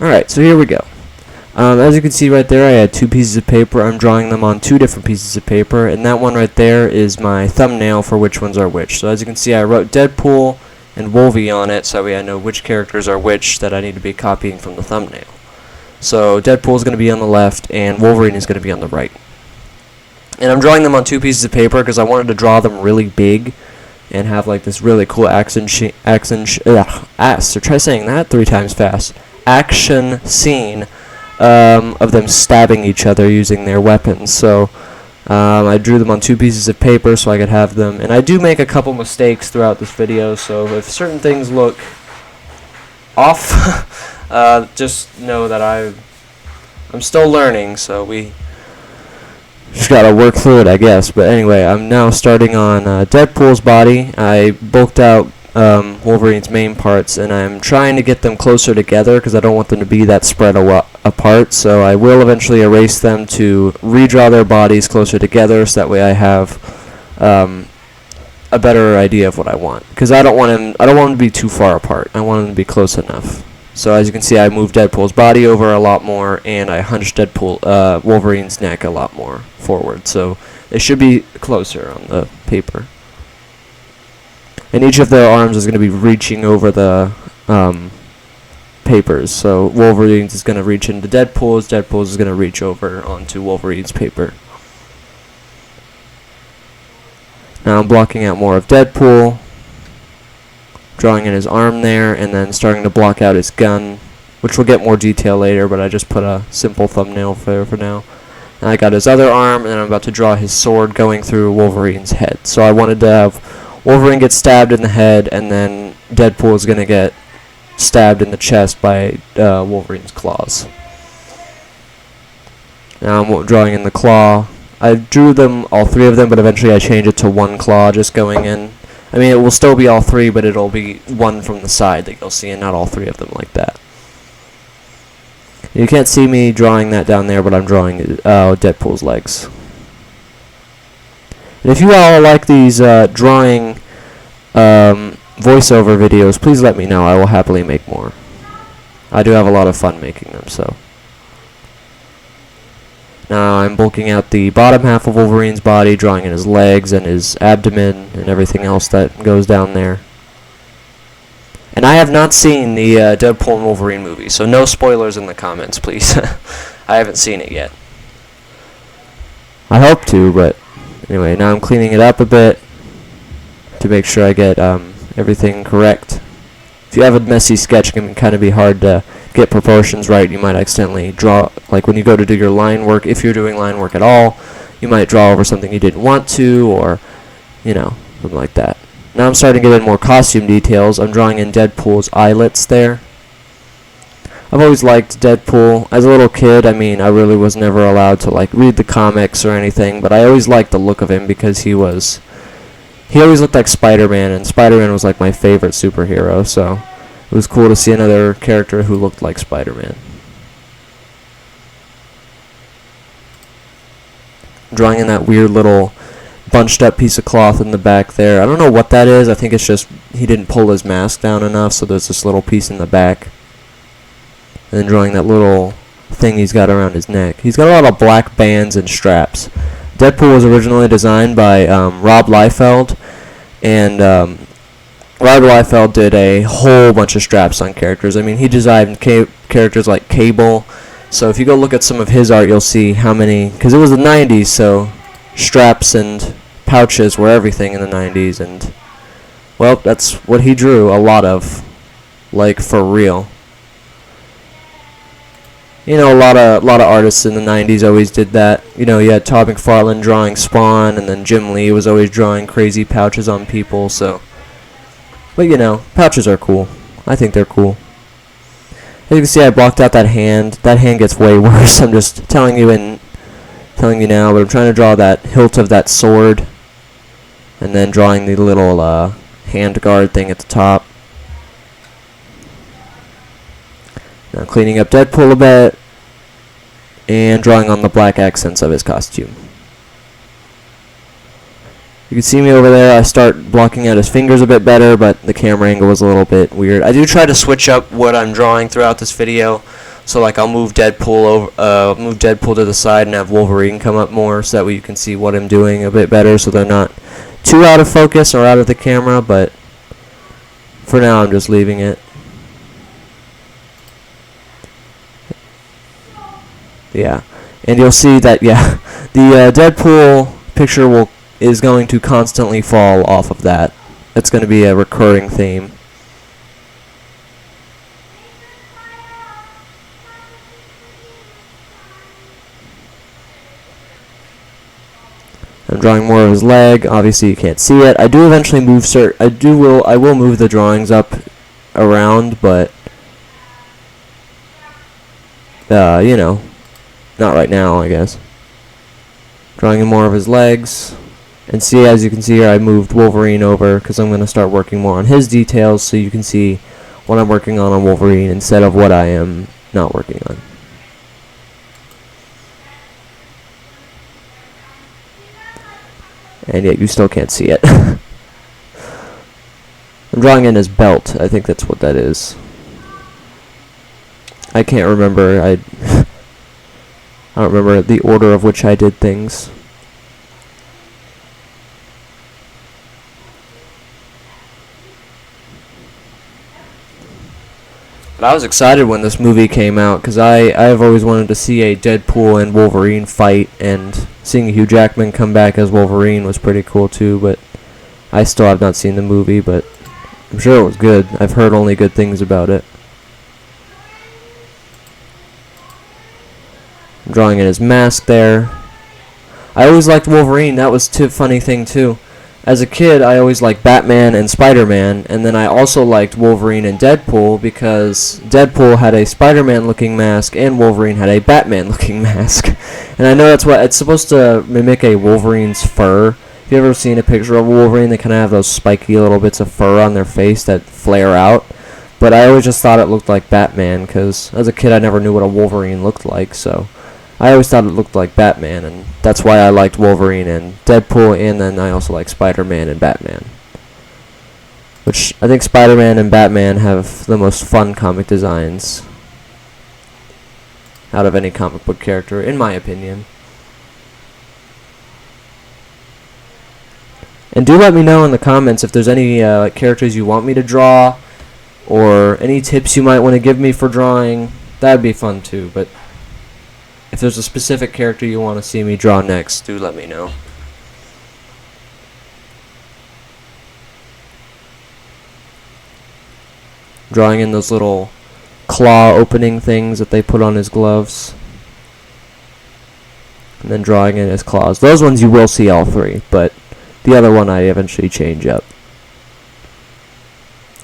Alright, so here we go. As you can see right there, I had two pieces of paper. I'm drawing them on two different pieces of paper, and that one right there is my thumbnail for which ones are which. So as you can see, I wrote Deadpool and Wolverine on it, so I know which characters are which that I need to be copying from the thumbnail. So Deadpool is going to be on the left, and Wolverine is going to be on the right. And I'm drawing them on two pieces of paper because I wanted to draw them really big and have like this really cool so try saying that 3 times fast. Action scene of them stabbing each other using their weapons. So I drew them on two pieces of paper so I could have them. And I do make a couple mistakes throughout this video, so if certain things look off, just know that I'm still learning, so we just gotta work through it, I guess. But anyway, I'm now starting on Deadpool's body. I bulked out Wolverine's main parts, and I'm trying to get them closer together because I don't want them to be that spread apart. So I will eventually erase them to redraw their bodies closer together, so that way I have a better idea of what I want. Because I don't want them to be too far apart. I want them to be close enough. So as you can see, I moved Deadpool's body over a lot more, and I hunched Wolverine's neck a lot more forward. So they should be closer on the paper. And each of their arms is going to be reaching over the papers. So Wolverine's is going to reach into Deadpool's is going to reach over onto Wolverine's paper. Now I'm blocking out more of Deadpool, drawing in his arm there, and then starting to block out his gun, which we'll get more detail later, but I just put a simple thumbnail for now. And I got his other arm, and then I'm about to draw his sword going through Wolverine's head. So I wanted to have Wolverine get stabbed in the head, and then Deadpool is going to get stabbed in the chest by Wolverine's claws. Now I'm drawing in the claw. I drew them, all 3 of them, but eventually I changed it to 1 claw just going in. I mean, it will still be all 3, but it'll be 1 from the side that you'll see, and not all 3 of them like that. You can't see me drawing that down there, but I'm drawing Deadpool's legs. And if you all like these drawing voiceover videos, please let me know. I will happily make more. I do have a lot of fun making them, so. Now I'm bulking out the bottom half of Wolverine's body, drawing in his legs and his abdomen and everything else that goes down there. And I have not seen the Deadpool and Wolverine movie, so no spoilers in the comments, please. I haven't seen it yet. I hope to, but anyway, now I'm cleaning it up a bit to make sure I get everything correct. If you have a messy sketch, it can kind of be hard to get proportions right. You might accidentally draw, like when you go to do your line work, if you're doing line work at all, you might draw over something you didn't want to, or, you know, something like that. Now I'm starting to get in more costume details. I'm drawing in Deadpool's eyelets there. I've always liked Deadpool. As a little kid, I mean, I really was never allowed to, like, read the comics or anything, but I always liked the look of him because he always looked like Spider-Man, and Spider-Man was like my favorite superhero, so it was cool to see another character who looked like Spider-Man. Drawing in that weird little bunched up piece of cloth in the back there. I don't know what that is. I think it's just he didn't pull his mask down enough, so there's this little piece in the back. And then drawing that little thing he's got around his neck. He's got a lot of black bands and straps. Deadpool was originally designed by Rob Liefeld, and Rob Liefeld did a whole bunch of straps on characters. I mean, he designed characters like Cable. So if you go look at some of his art, you'll see how many, because it was the 90s, so straps and pouches were everything in the 90s, and, well, that's what he drew a lot of, like, for real. You know, a lot of artists in the 90s always did that. You know, you had Todd McFarlane drawing Spawn, and then Jim Lee was always drawing crazy pouches on people, so. But, you know, pouches are cool. I think they're cool. As you can see, I blocked out that hand. That hand gets way worse. I'm just telling you now, but I'm trying to draw that hilt of that sword, and then drawing the little hand guard thing at the top. Now cleaning up Deadpool a bit, and drawing on the black accents of his costume. You can see me over there. I start blocking out his fingers a bit better, but the camera angle was a little bit weird. I do try to switch up what I'm drawing throughout this video. So like I'll move Deadpool to the side and have Wolverine come up more, so that way you can see what I'm doing a bit better, so they're not too out of focus or out of the camera. But for now, I'm just leaving it. Yeah, and you'll see that the Deadpool picture is going to constantly fall off of that. It's going to be a recurring theme. I'm drawing more of his leg. Obviously, you can't see it. I do eventually move I will move the drawings up around, but you know, not right now, I guess. Drawing in more of his legs. And see, as you can see here, I moved Wolverine over because I'm going to start working more on his details, so you can see what I'm working on Wolverine instead of what I am not working on. And yet you still can't see it. I'm drawing in his belt. I think that's what that is. I can't remember. I don't remember the order of which I did things. But I was excited when this movie came out because I've always wanted to see a Deadpool and Wolverine fight, and seeing Hugh Jackman come back as Wolverine was pretty cool too. But I still have not seen the movie, but I'm sure it was good. I've heard only good things about it. I'm drawing in his mask there. I always liked Wolverine. That was a funny thing too. As a kid, I always liked Batman and Spider-Man, and then I also liked Wolverine and Deadpool because Deadpool had a Spider-Man looking mask and Wolverine had a Batman looking mask. And I know that's what it's supposed to mimic, a Wolverine's fur. If you've ever seen a picture of Wolverine, they kind of have those spiky little bits of fur on their face that flare out. But I always just thought it looked like Batman because as a kid I never knew what a Wolverine looked like, so I always thought it looked like Batman, and that's why I liked Wolverine and Deadpool, and then I also like Spider-Man and Batman. Which, I think Spider-Man and Batman have the most fun comic designs out of any comic book character, in my opinion. And do let me know in the comments if there's any characters you want me to draw, or any tips you might want to give me for drawing. That would be fun too, but if there's a specific character you want to see me draw next, do let me know. Drawing in those little claw opening things that they put on his gloves. And then drawing in his claws. Those ones you will see all three, but the other one I eventually change up.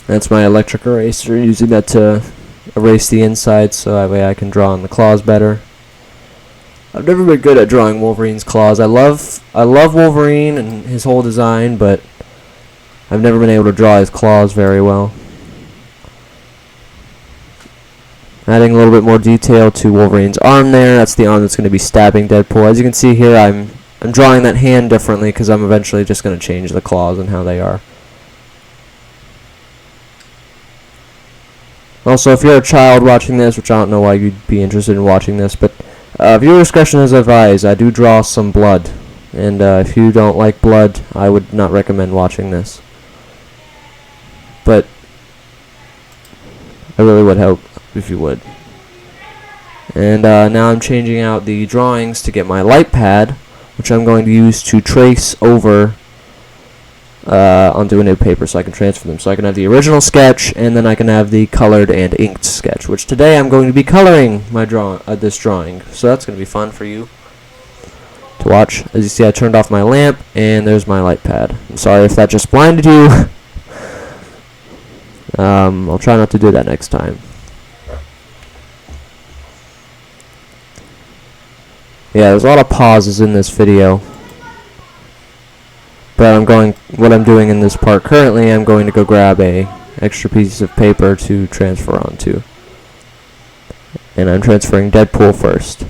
That's my electric eraser, using that to erase the inside so that way I can draw on the claws better. I've never been good at drawing Wolverine's claws. I love Wolverine and his whole design, but I've never been able to draw his claws very well. Adding a little bit more detail to Wolverine's arm there. That's the arm that's going to be stabbing Deadpool. As you can see here, I'm drawing that hand differently because I'm eventually just going to change the claws and how they are. Also, if you're a child watching this, which I don't know why you'd be interested in watching this, but viewer discretion is advised. I do draw some blood, and if you don't like blood, I would not recommend watching this. But I really would hope if you would. And now I'm changing out the drawings to get my light pad, which I'm going to use to trace over onto a new paper so I can transfer them. So I can have the original sketch, and then I can have the colored and inked sketch, which today I'm going to be coloring my this drawing. So that's going to be fun for you to watch. As you see, I turned off my lamp, and there's my light pad. I'm sorry if that just blinded you. I'll try not to do that next time. Yeah, there's a lot of pauses in this video. But what I'm doing in this part currently, I'm going to go grab a extra piece of paper to transfer onto. And I'm transferring Deadpool first.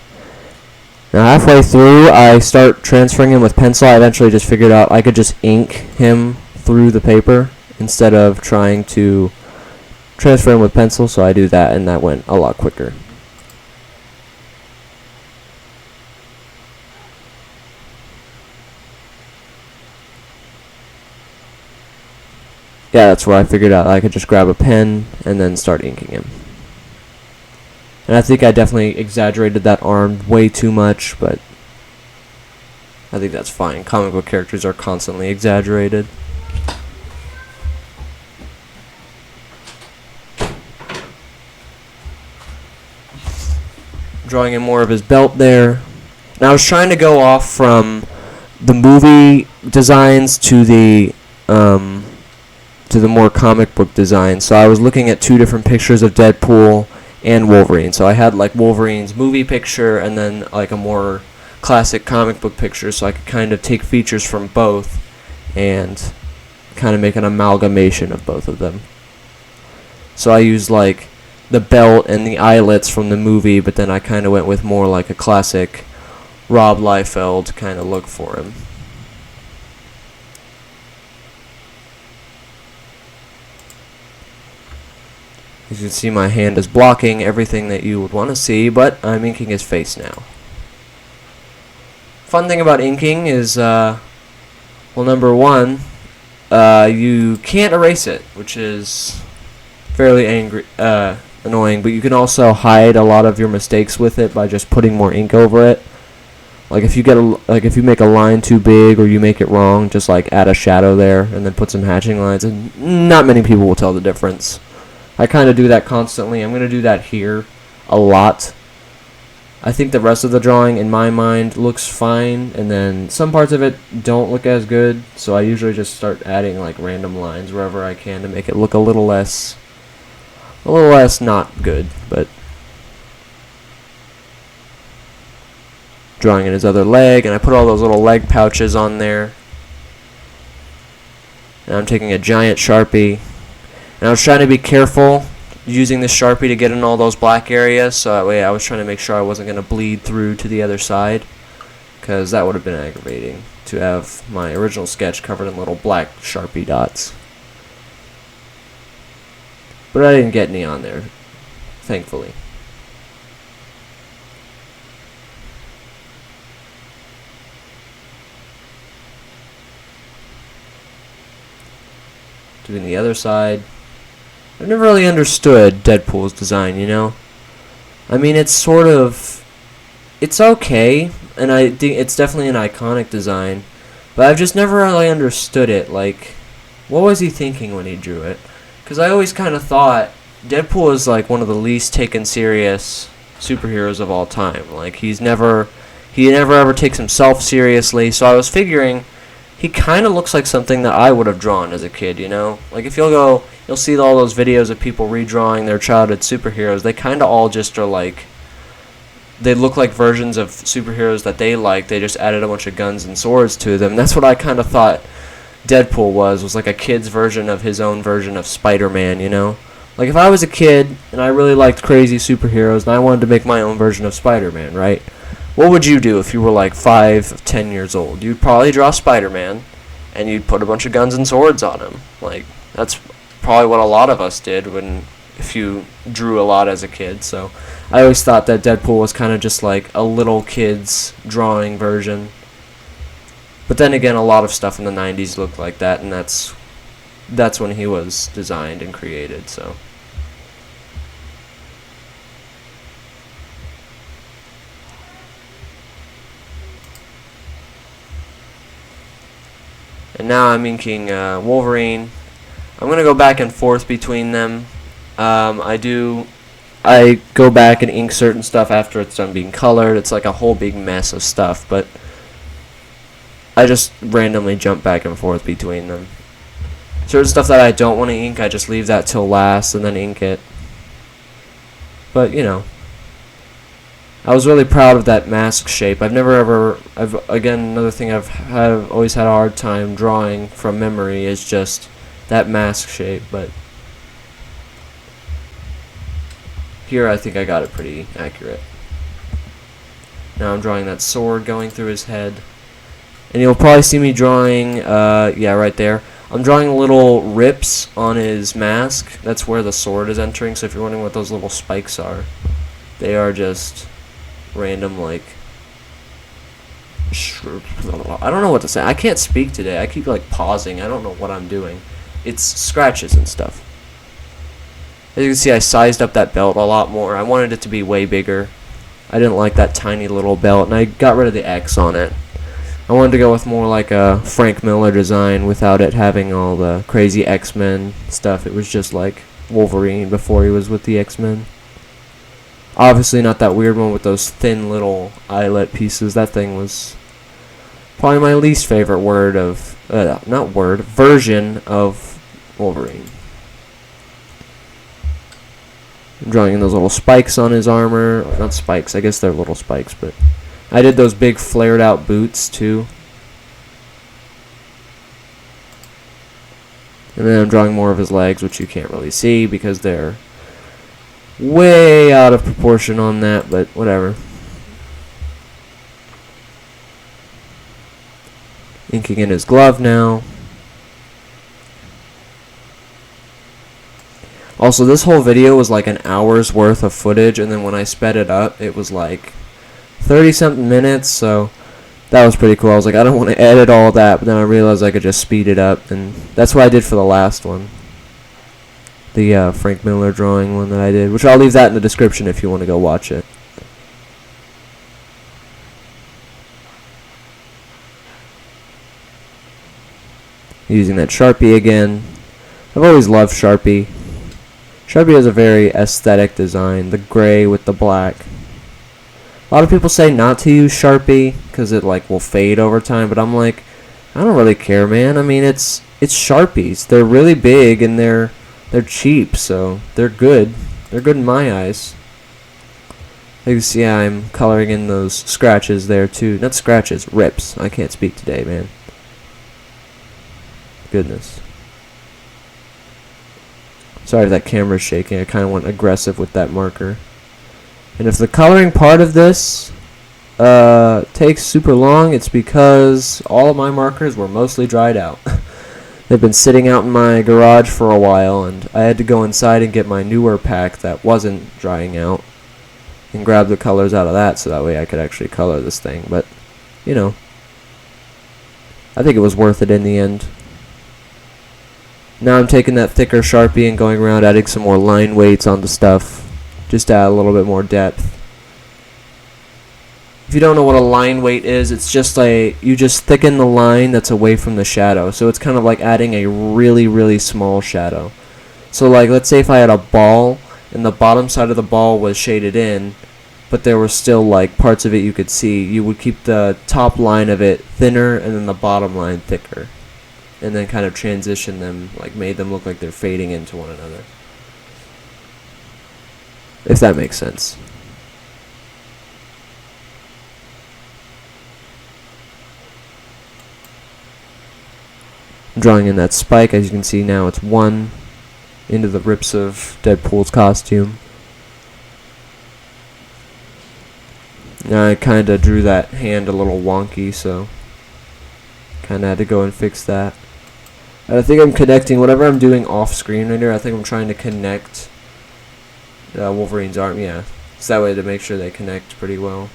Now halfway through, I start transferring him with pencil. I eventually just figured out I could just ink him through the paper instead of trying to transfer him with pencil, so I do that, and that went a lot quicker. yeah, that's where I figured out I could just grab a pen and then start inking him. And I think I definitely exaggerated that arm way too much, but I think that's fine. Comic book characters are constantly exaggerated. Drawing in more of his belt there. And I was trying to go off from the movie designs to the more comic book designs. So I was looking at two different pictures of Deadpool and Wolverine. So I had like Wolverine's movie picture and then like a more classic comic book picture, so I could kind of take features from both and kind of make an amalgamation of both of them. So I used like the belt and the eyelets from the movie, but then I kind of went with more like a classic Rob Liefeld kind of look for him. As you can see, my hand is blocking everything that you would want to see, but I'm inking his face now. Fun thing about inking is, well, number one, you can't erase it, which is fairly annoying, but you can also hide a lot of your mistakes with it by just putting more ink over it. Like if you make a line too big or you make it wrong, just like add a shadow there and then put some hatching lines, and not many people will tell the difference. I kind of do that constantly. I'm going to do that here a lot. I think the rest of the drawing, in my mind, looks fine, and then some parts of it don't look as good, so I usually just start adding like random lines wherever I can to make it look a little less not good, but drawing in his other leg, and I put all those little leg pouches on there. And I'm taking a giant Sharpie, and I was trying to be careful using the Sharpie to get in all those black areas, so that way I was trying to make sure I wasn't going to bleed through to the other side, because that would have been aggravating to have my original sketch covered in little black Sharpie dots. But I didn't get any on there, thankfully. Doing the other side. I've never really understood Deadpool's design, you know? I mean, it's okay, and I think it's definitely an iconic design, but I've just never really understood it. Like, what was he thinking when he drew it? Because I always kind of thought Deadpool is like one of the least taken serious superheroes of all time. Like, he never ever takes himself seriously, so I was figuring he kind of looks like something that I would have drawn as a kid, you know? Like, if you'll see all those videos of people redrawing their childhood superheroes, they kind of all just are like, they look like versions of superheroes that they like. They just added a bunch of guns and swords to them. That's what I kind of thought Deadpool was like a kid's version of his own version of Spider-Man, you know? Like, if I was a kid and I really liked crazy superheroes and I wanted to make my own version of Spider-Man, right? What would you do if you were like 5, 10 years old? You'd probably draw Spider-Man, and you'd put a bunch of guns and swords on him. Like, that's probably what a lot of us did if you drew a lot as a kid. So I always thought that Deadpool was kind of just like a little kid's drawing version. But then again, a lot of stuff in the 90s looked like that, and that's when he was designed and created, so. And now I'm inking Wolverine. I'm going to go back and forth between them. I go back and ink certain stuff after it's done being colored. It's like a whole big mess of stuff, but I just randomly jump back and forth between them. Certain stuff that I don't want to ink, I just leave that till last and then ink it. But, you know, I was really proud of that mask shape. Again, another thing I've always had a hard time drawing from memory is just that mask shape, but here I think I got it pretty accurate. Now I'm drawing that sword going through his head. And you'll probably see me drawing, yeah, right there. I'm drawing little rips on his mask. That's where the sword is entering, so if you're wondering what those little spikes are, they are just random, like, I don't know what to say. I can't speak today. I keep like pausing. I don't know what I'm doing. it's scratches and stuff. As you can see, I sized up that belt a lot more. I wanted it to be way bigger. I didn't like that tiny little belt, and I got rid of the X on it. I wanted to go with more like a Frank Miller design without it having all the crazy X-Men stuff. It was just like Wolverine before he was with the X-Men. Obviously not that weird one with those thin little eyelet pieces. That thing was probably my least favorite version of Wolverine. I'm drawing in those little spikes on his armor. Not spikes, I guess they're little spikes, but I did those big flared out boots too. And then I'm drawing more of his legs, which you can't really see because they're way out of proportion on that, but whatever. Inking in his glove now. Also, this whole video was like an hour's worth of footage, and then when I sped it up, it was like 30-something minutes, so that was pretty cool. I was like, I don't want to edit all that, but then I realized I could just speed it up, and that's what I did for the last one. The Frank Miller drawing one that I did, which I'll leave that in the description if you want to go watch it. Using that Sharpie again. I've always loved Sharpie. Sharpie has a very aesthetic design, the gray with the black. A lot of people say not to use Sharpie because it like will fade over time, but I'm like, I don't really care, man. I mean, it's Sharpies. They're really big and they're cheap, so they're good. They're good in my eyes. You can see I'm coloring in those scratches there too. Not scratches, rips. I can't speak today, man. Goodness. Sorry if that camera's shaking. I kind of went aggressive with that marker. And if the coloring part of this takes super long, it's because all of my markers were mostly dried out. They've been sitting out in my garage for a while, and I had to go inside and get my newer pack that wasn't drying out and grab the colors out of that so that way I could actually color this thing. But, you know, I think it was worth it in the end. Now I'm taking that thicker Sharpie and going around adding some more line weights on the stuff, just to add a little bit more depth. If you don't know what a line weight is, it's just like you just thicken the line that's away from the shadow. So it's kind of like adding a really, really small shadow. So like, let's say if I had a ball and the bottom side of the ball was shaded in, but there were still like parts of it you could see, you would keep the top line of it thinner and then the bottom line thicker. And then kind of transition them, like made them look like they're fading into one another. If that makes sense. I'm drawing in that spike. As you can see now, it's one into the rips of Deadpool's costume. Now I kind of drew that hand a little wonky, so kind of had to go and fix that. I think I'm connecting whatever I'm doing off screen right here. I think I'm trying to connect Wolverine's arm, yeah. So that way to make sure they connect pretty well.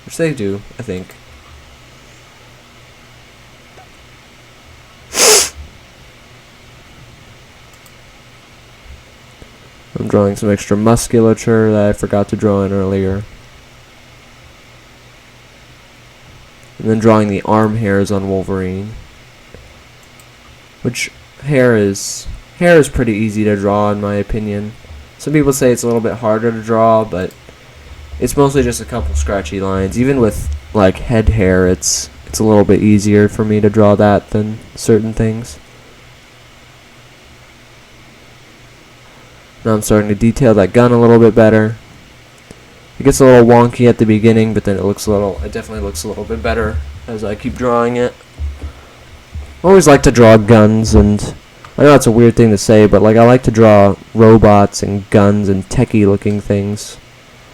Which they do, I think. I'm drawing some extra musculature that I forgot to draw in earlier. And then drawing the arm hairs on Wolverine. Which hair is pretty easy to draw in my opinion. Some people say it's a little bit harder to draw, but it's mostly just a couple scratchy lines. Even with like head hair, it's a little bit easier for me to draw that than certain things. Now I'm starting to detail that gun a little bit better. It gets a little wonky at the beginning, but then it definitely looks a little bit better as I keep drawing it. I always like to draw guns, and I know it's a weird thing to say, but like I like to draw robots and guns and techie looking things.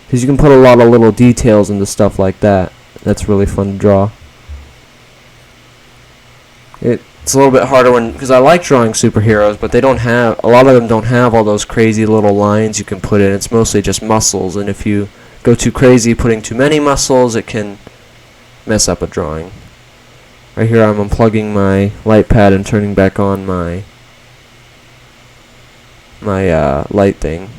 Because you can put a lot of little details into stuff like that. That's really fun to draw. It's a little bit harder because I like drawing superheroes, but a lot of them don't have all those crazy little lines you can put in. It's mostly just muscles, and if you go too crazy putting too many muscles, it can mess up a drawing. Right here I'm unplugging my light pad and turning back on my my light thing.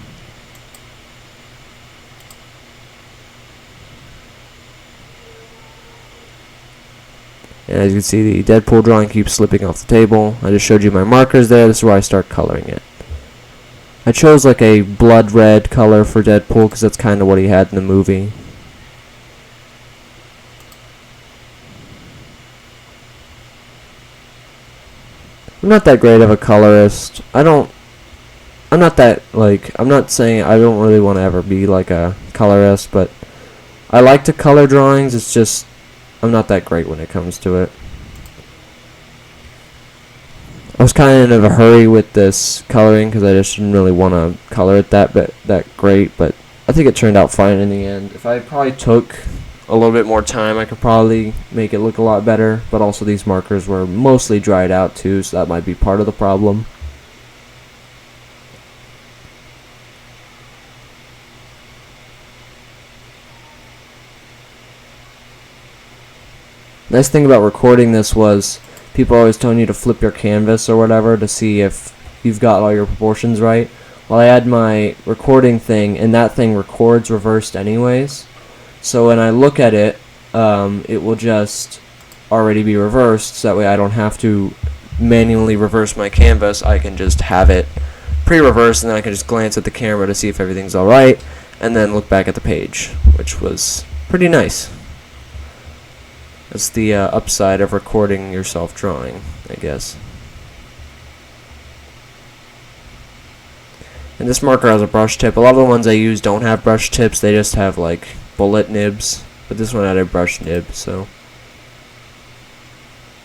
And as you can see, the Deadpool drawing keeps slipping off the table. I just showed you my markers there. This is where I start coloring it. I chose like a blood red color for Deadpool because that's kind of what he had in the movie. I'm not that great of a colorist. I'm not that, like, I'm not saying I don't really want to ever be like a colorist, but I like to color drawings. It's just I'm not that great when it comes to it. I was kind of in a hurry with this coloring because I just didn't really want to color it that great, but I think it turned out fine in the end. If I probably took a little bit more time, I could probably make it look a lot better, but also these markers were mostly dried out too, so that might be part of the problem. Nice thing about recording this was people are always telling you to flip your canvas or whatever to see if you've got all your proportions right. Well, I had my recording thing, and that thing records reversed anyways. So when I look at it, it will just already be reversed, so that way I don't have to manually reverse my canvas. I can just have it pre-reversed, and then I can just glance at the camera to see if everything's alright, and then look back at the page, which was pretty nice. That's the upside of recording yourself drawing, I guess. And this marker has a brush tip. A lot of the ones I use don't have brush tips, they just have like bullet nibs, but this one had a brush nib, so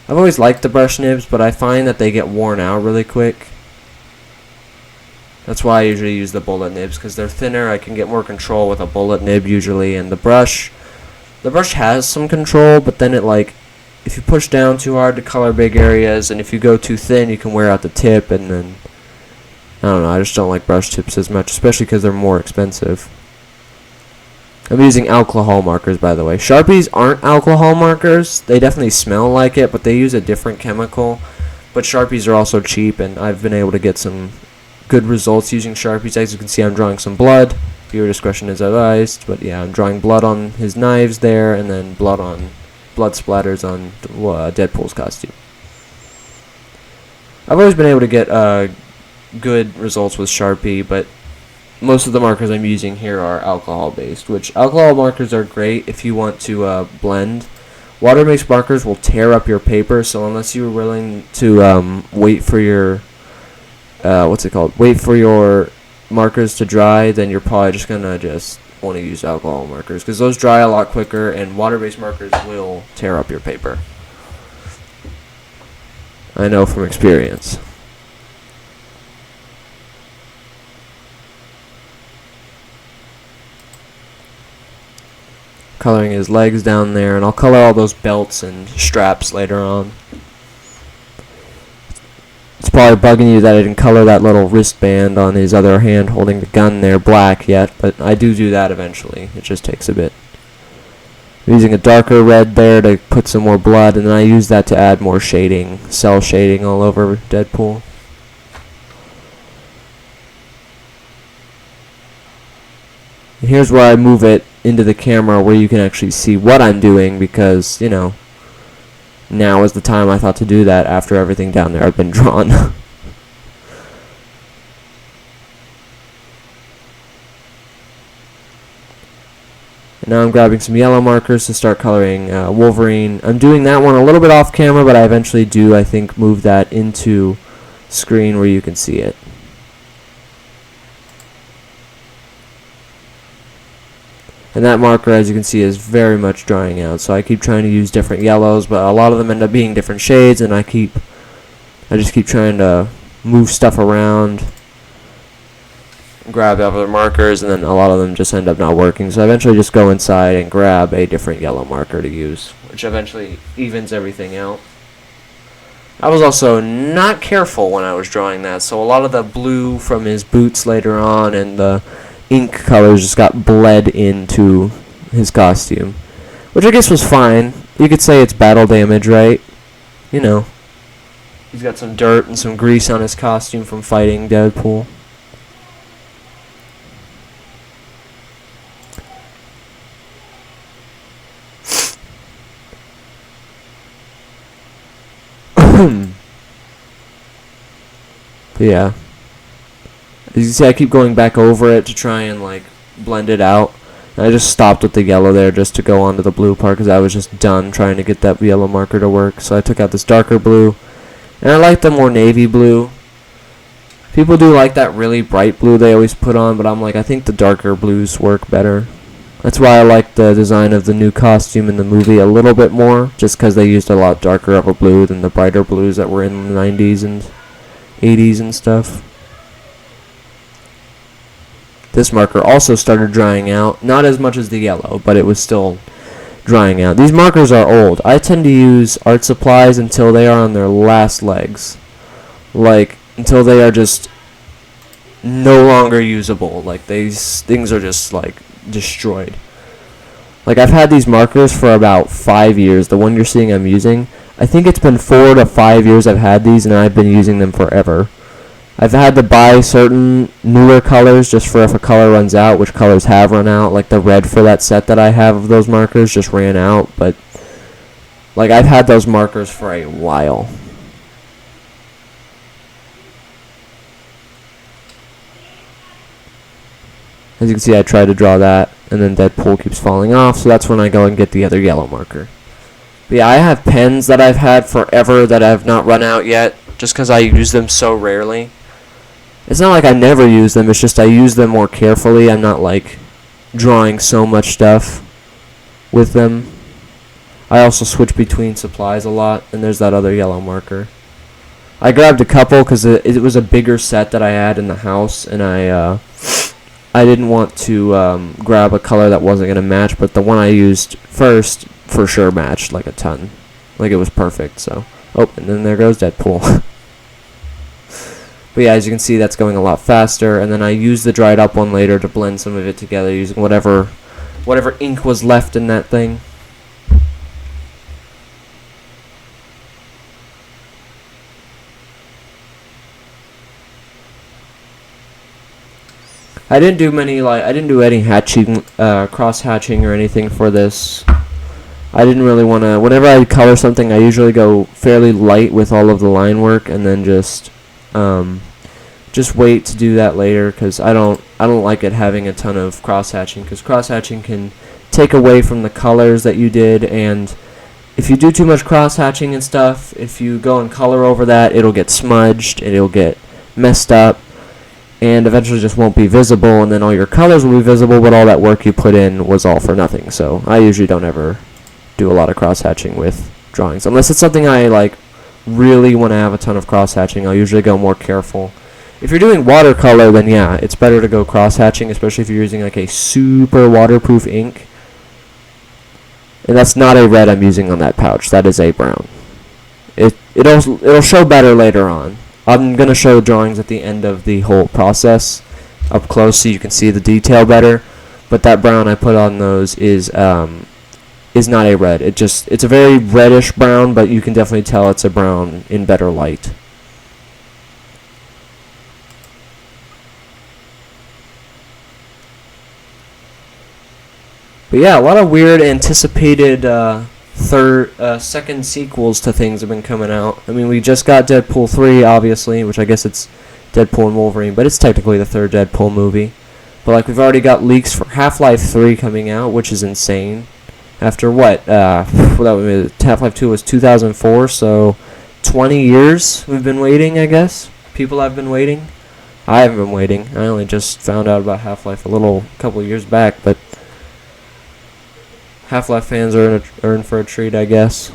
I've always liked the brush nibs, but I find that they get worn out really quick. That's why I usually use the bullet nibs, because they're thinner. I can get more control with a bullet nib usually, and the brush has some control, but then it, like, if you push down too hard to color big areas, and if you go too thin, you can wear out the tip, and then I don't know, I just don't like brush tips as much, especially because they're more expensive. I'm using alcohol markers, by the way. Sharpies aren't alcohol markers. They definitely smell like it, but they use a different chemical. But Sharpies are also cheap, and I've been able to get some good results using Sharpies. As you can see, I'm drawing some blood. Viewer discretion is advised, but yeah, I'm drawing blood on his knives there, and then blood splatters on Deadpool's costume. I've always been able to get good results with Sharpie, but most of the markers I'm using here are alcohol based, which alcohol markers are great if you want to blend. Water based markers will tear up your paper, so unless you're willing to wait for your wait for your markers to dry, then you're probably just gonna want to use alcohol markers, because those dry a lot quicker, and water-based markers will tear up your paper. I know from experience. Coloring his legs down there, and I'll color all those belts and straps later on. It's probably bugging you that I didn't color that little wristband on his other hand holding the gun there black yet, but I do that eventually. It just takes a bit. I'm using a darker red there to put some more blood, and then I use that to add more shading, cell shading all over Deadpool. And here's where I move it into the camera where you can actually see what I'm doing, because, you know, now is the time I thought to do that after everything down there had been drawn. And now I'm grabbing some yellow markers to start coloring Wolverine. I'm doing that one a little bit off camera, but I eventually do, I think, move that into screen where you can see it. And that marker, as you can see, is very much drying out. So I keep trying to use different yellows, but a lot of them end up being different shades, and I just keep trying to move stuff around, grab other markers, and then a lot of them just end up not working. So I eventually just go inside and grab a different yellow marker to use, which eventually evens everything out. I was also not careful when I was drawing that, so a lot of the blue from his boots later on and the ink colors just got bled into his costume, which I guess was fine. You could say it's battle damage, right? You know, he's got some dirt and some grease on his costume from fighting Deadpool. But yeah. As you can see, I keep going back over it to try and like blend it out. And I just stopped with the yellow there just to go on to the blue part because I was just done trying to get that yellow marker to work. So I took out this darker blue. And I like the more navy blue. People do like that really bright blue they always put on, but I'm like, I think the darker blues work better. That's why I like the design of the new costume in the movie a little bit more, just because they used a lot darker of a blue than the brighter blues that were in the 90s and 80s and stuff. This marker also started drying out, not as much as the yellow, but it was still drying out. These markers are old. I tend to use art supplies until they are on their last legs. Like, until they are just no longer usable. Like, these things are just, like, destroyed. Like, I've had these markers for about 5 years. The one you're seeing I'm using, I think it's been 4 to 5 years I've had these, and I've been using them forever. I've had to buy certain newer colors just for if a color runs out, which colors have run out. Like the red for that set that I have of those markers just ran out, but like I've had those markers for a while. As you can see, I tried to draw that, and then Deadpool keeps falling off, so that's when I go and get the other yellow marker. But yeah, I have pens that I've had forever that have not run out yet, just because I use them so rarely. It's not like I never use them, it's just I use them more carefully. I'm not, like, drawing so much stuff with them. I also switch between supplies a lot, and there's that other yellow marker. I grabbed a couple because it was a bigger set that I had in the house, and I didn't want to grab a color that wasn't going to match, but the one I used first for sure matched like a ton. Like it was perfect, so. Oh, and then there goes Deadpool. But yeah, as you can see, that's going a lot faster, and then I used the dried up one later to blend some of it together using whatever ink was left in that thing. I didn't do any hatching, cross hatching or anything for this. I didn't really want to. Whenever I color something, I usually go fairly light with all of the line work, and then just wait to do that later, because I don't like it having a ton of cross hatching, because cross hatching can take away from the colors that you did, and if you do too much cross hatching and stuff, if you go and color over that, it'll get smudged, it'll get messed up, and eventually just won't be visible, and then all your colors will be visible, but all that work you put in was all for nothing. So I usually don't ever do a lot of cross hatching with drawings, unless it's something I like really want to have a ton of cross hatching. I'll usually go more careful. If you're doing watercolor, then yeah, it's better to go cross hatching, especially if you're using like a super waterproof ink. And that's not a red I'm using on that pouch. That is a brown. It'll show better later on. I'm going to show drawings at the end of the whole process up close so you can see the detail better. But that brown I put on those is not a red. It's a very reddish brown, but you can definitely tell it's a brown in better light. But yeah, a lot of weird anticipated second sequels to things have been coming out. I mean, we just got Deadpool 3, obviously, which I guess it's Deadpool and Wolverine, but it's technically the third Deadpool movie. But like, we've already got leaks for Half-Life 3 coming out, which is insane. After what? Half-Life 2 was 2004, so 20 years we've been waiting, I guess. People have been waiting. I haven't been waiting. I only just found out about Half-Life a couple of years back, but Half-Life fans are in for a treat, I guess.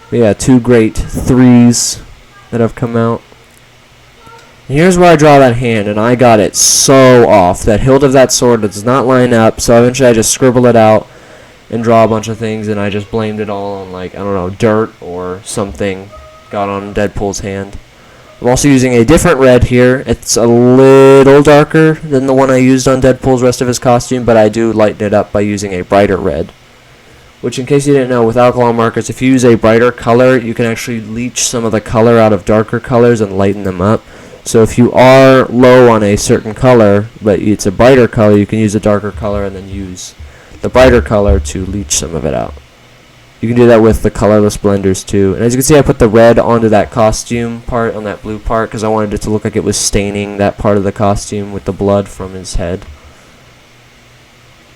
But yeah, 2 great 3s that have come out. And here's where I draw that hand, and I got it so off. That hilt of that sword does not line up, so eventually I just scribble it out and draw a bunch of things, and I just blamed it all on, like, I don't know, dirt or something got on Deadpool's hand. I'm also using a different red here. It's a little darker than the one I used on Deadpool's rest of his costume, but I do lighten it up by using a brighter red. Which, in case you didn't know, with alcohol markers, if you use a brighter color, you can actually leach some of the color out of darker colors and lighten them up. So if you are low on a certain color, but it's a brighter color, you can use a darker color and then use the brighter color to leach some of it out. You can do that with the colorless blenders too. And as you can see, I put the red onto that costume part, on that blue part, because I wanted it to look like it was staining that part of the costume with the blood from his head.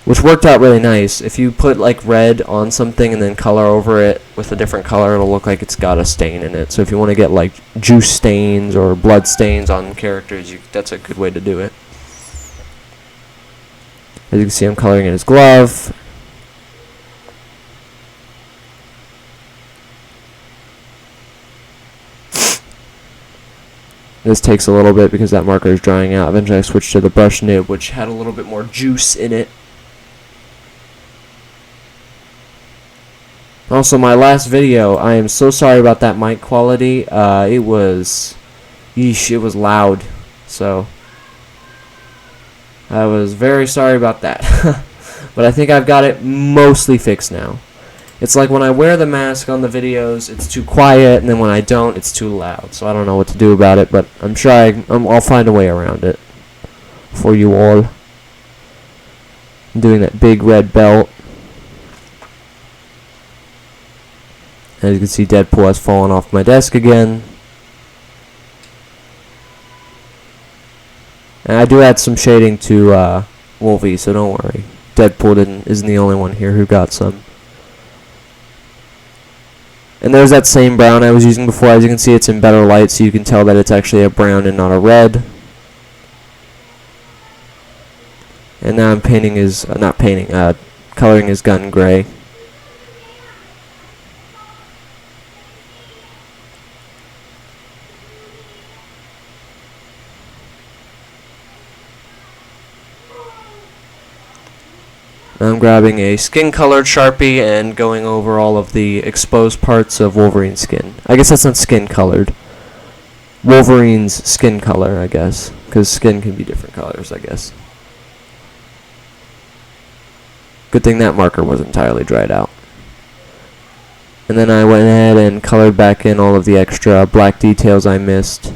Which worked out really nice. If you put like red on something and then color over it with a different color, it'll look like it's got a stain in it. So if you want to get like juice stains or blood stains on characters, that's a good way to do it. As you can see, I'm coloring in his glove. This takes a little bit because that marker is drying out. Eventually I switched to the brush nib, which had a little bit more juice in it. Also, my last video, I am so sorry about that mic quality. It was loud. So, I was very sorry about that. But I think I've got it mostly fixed now. It's like when I wear the mask on the videos, it's too quiet, and then when I don't, it's too loud. So I don't know what to do about it, but I'm sure I'll find a way around it for you all. I'm doing that big red belt. As you can see, Deadpool has fallen off my desk again. And I do add some shading to Wolvie, so don't worry. Deadpool isn't the only one here who got some. And there's that same brown I was using before. As you can see, it's in better light, so you can tell that it's actually a brown and not a red. And now I'm painting his, coloring his gun gray. I'm grabbing a skin-colored Sharpie and going over all of the exposed parts of Wolverine's skin. I guess that's not skin-colored. Wolverine's skin color, I guess. Because skin can be different colors, I guess. Good thing that marker was entirely dried out. And then I went ahead and colored back in all of the extra black details I missed.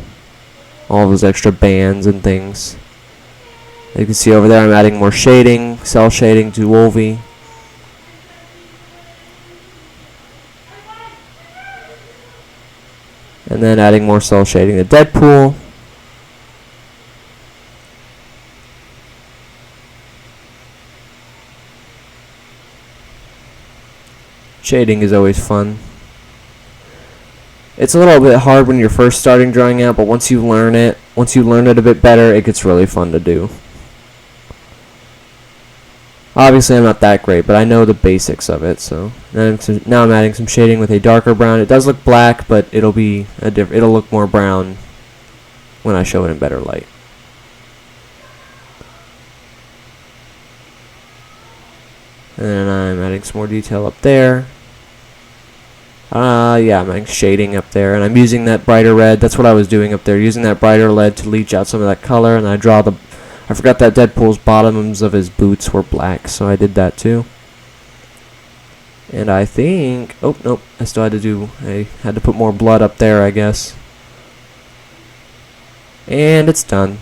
All those extra bands and things. You can see over there I'm adding more shading, cell shading to Wolvie. And then adding more cell shading to Deadpool. Shading is always fun. It's a little bit hard when you're first starting drawing out, but once you learn it a bit better, it gets really fun to do. Obviously, I'm not that great, but I know the basics of it. So now I'm adding some shading with a darker brown. It does look black, but it'll look more brown when I show it in better light. And then I'm adding some more detail up there. Yeah, I'm adding shading up there, and I'm using that brighter red. That's what I was doing up there, using that brighter red to leach out some of that color, and I forgot that Deadpool's bottoms of his boots were black, so I did that too. And I think, oh nope, I had to put more blood up there, I guess. And it's done.